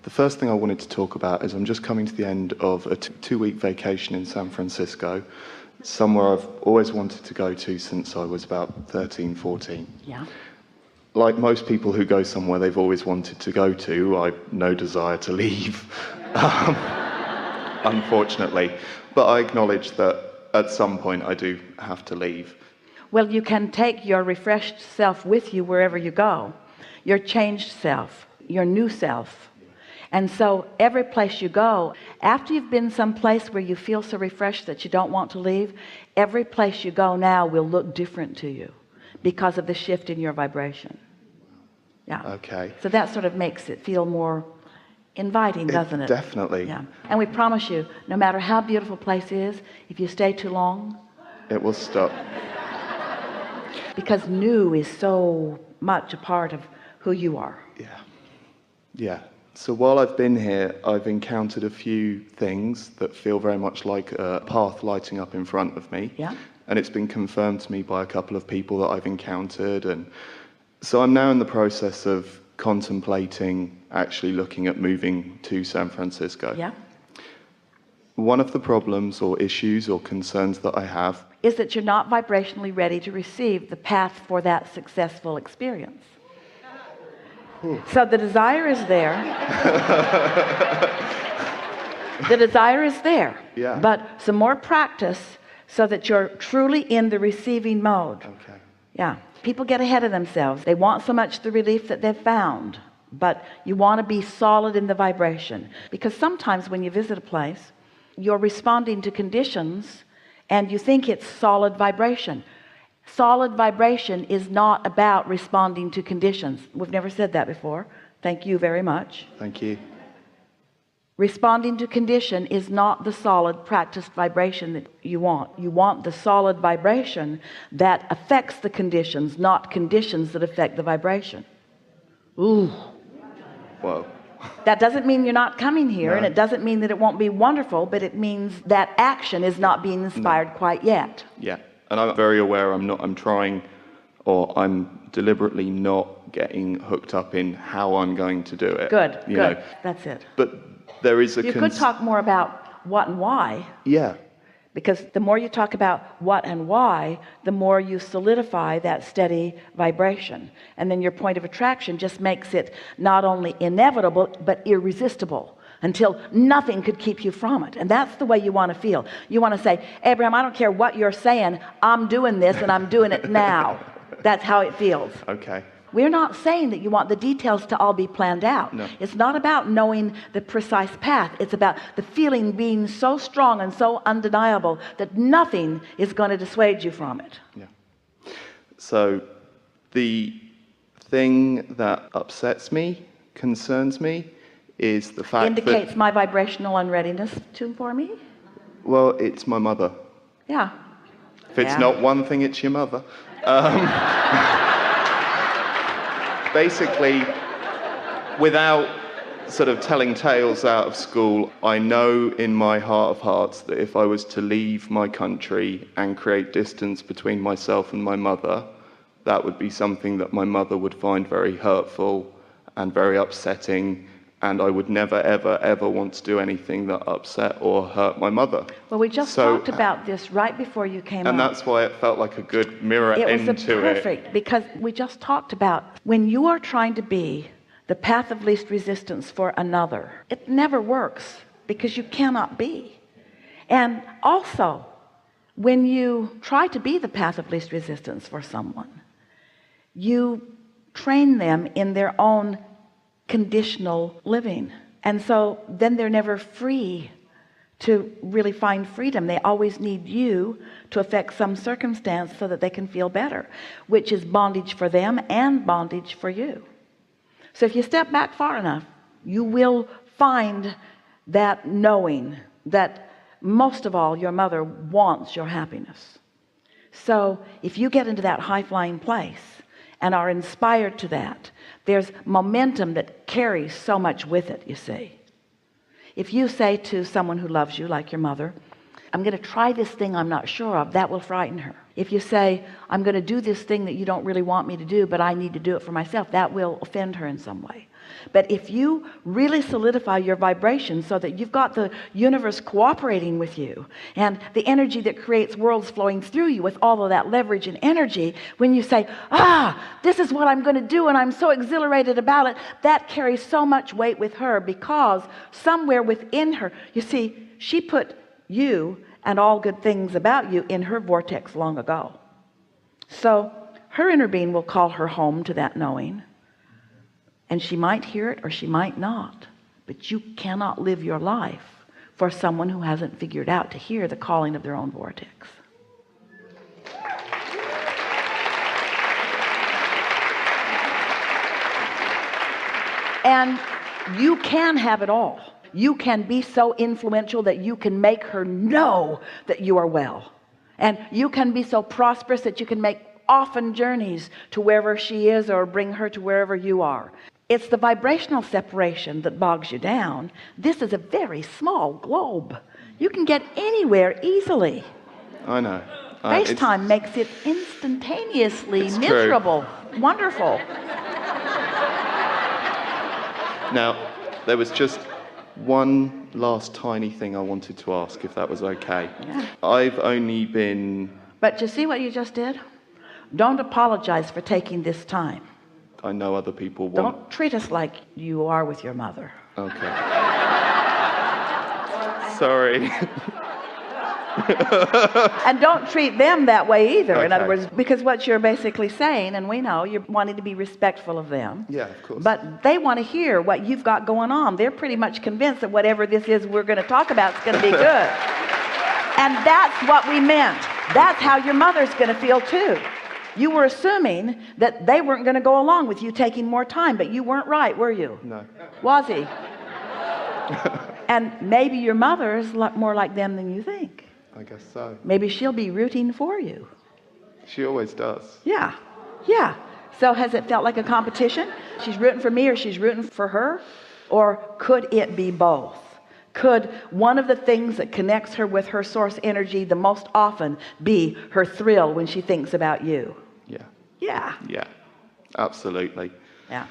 The first thing I wanted to talk about is I'm just coming to the end of a two-week vacation in San Francisco, somewhere I've always wanted to go to since I was about 13, 14. Yeah. Like most people who go somewhere they've always wanted to go to, I've no desire to leave, unfortunately. But I acknowledge that at some point I do have to leave. Well, you can take your refreshed self with you wherever you go, your changed self, your new self. And so every place you go, after you've been someplace where you feel so refreshed that you don't want to leave, every place you go now will look different to you because of the shift in your vibration. Yeah. Okay. So that sort of makes it feel more inviting, doesn't it? Definitely. Yeah. And we promise you, no matter how beautiful a place is, if you stay too long, it will stop. Because new is so much a part of who you are. Yeah. So while I've been here, I've encountered a few things that feel very much like a path lighting up in front of me. Yeah. And it's been confirmed to me by a couple of people that I've encountered. And so I'm now in the process of contemplating actually looking at moving to San Francisco. Yeah. One of the problems or issues or concerns that I have is that you're not vibrationally ready to receive the path for that successful experience. So the desire is there. The desire is there. Yeah. But some more practice so that you're truly in the receiving mode. Okay. Yeah. People get ahead of themselves. They want so much the relief that they've found, but you want to be solid in the vibration, because sometimes when you visit a place, you're responding to conditions and you think it's solid vibration. Solid vibration is not about responding to conditions. We've never said that before. Thank you very much. Thank you. Responding to condition is not the solid practiced vibration that you want. You want the solid vibration that affects the conditions, not conditions that affect the vibration. Ooh. Whoa. That doesn't mean you're not coming here, No. and it doesn't mean that it won't be wonderful, but it means that action is not being inspired quite yet. Yeah. And I'm very aware I'm trying, or I'm deliberately not getting hooked up in how I'm going to do it. Good, you good. know. That's it. But there is a You could talk more about what and why. Yeah. Because the more you talk about what and why, the more you solidify that steady vibration. And then your point of attraction just makes it not only inevitable, but irresistible, until nothing could keep you from it. And that's the way you want to feel. You want to say, Abraham, I don't care what you're saying, I'm doing this and I'm doing it now. That's how it feels. Okay. We're not saying that you want the details to all be planned out. No. It's not about knowing the precise path. It's about the feeling being so strong and so undeniable that nothing is going to dissuade you from it. Yeah. So the thing that upsets me, concerns me, is the fact Indicates that, my vibrational unreadiness for me. well, it's my mother. Yeah. If it's Yeah. not one thing, it's your mother. Basically, without sort of telling tales out of school, I know in my heart of hearts that if I was to leave my country and create distance between myself and my mother, that would be something that my mother would find very hurtful and very upsetting, and I would never, ever, ever want to do anything that upset or hurt my mother. Well, we just talked about this right before you came And up. that's why it felt like a good mirror It was into perfect, because we just talked about when you are trying to be the path of least resistance for another, it never works because you cannot be. And also, when you try to be the path of least resistance for someone, you train them in their own conditional living, and so then they're never free to really find freedom. They always need you to affect some circumstance so that they can feel better, which is bondage for them and bondage for you. So if you step back far enough, you will find that knowing that most of all your mother wants your happiness. So if you get into that high-flying place and are inspired to that, there's momentum that carries so much with it, you see. If you say to someone who loves you, like your mother, I'm going to try this thing I'm not sure of, that will frighten her. If you say, I'm going to do this thing that you don't really want me to do, but I need to do it for myself, that will offend her in some way. But if you really solidify your vibration so that you've got the universe cooperating with you and the energy that creates worlds flowing through you with all of that leverage and energy, when you say, this is what I'm going to do and I'm so exhilarated about it, that carries so much weight with her, because somewhere within her, you see, she put you and all good things about you in her vortex long ago. So her inner being will call her home to that knowing. And she might hear it or she might not, but you cannot live your life for someone who hasn't figured out to hear the calling of their own vortex. And you can have it all. You can be so influential that you can make her know that you are well. And you can be so prosperous that you can make often journeys to wherever she is or bring her to wherever you are. It's the vibrational separation that bogs you down. This is a very small globe. You can get anywhere easily. I know. FaceTime makes it instantaneously It's miserable. true. Wonderful. Now, there was just one last tiny thing I wanted to ask, if that was okay. Yeah. I've only been... But you see what you just did? Don't apologize for taking this time. I know other people want... Don't treat us like you are with your mother. Okay. Sorry. And don't treat them that way either. In Okay. other words, because what you're basically saying, and we know you're wanting to be respectful of them. Yeah, of course. But they want to hear what you've got going on. They're pretty much convinced that whatever this is we're going to talk about is going to be good. And that's what we meant. That's how your mother's going to feel too. You were assuming that they weren't going to go along with you taking more time, but you weren't right, were you? No. Was he? And maybe your mother is more like them than you think. I guess so. Maybe she'll be rooting for you. She always does. Yeah. So has it felt like a competition? She's rooting for me or she's rooting for her? Or could it be both? Could one of the things that connects her with her source energy the most often be her thrill when she thinks about you? Yeah. Yeah. Yeah. Absolutely. Yeah.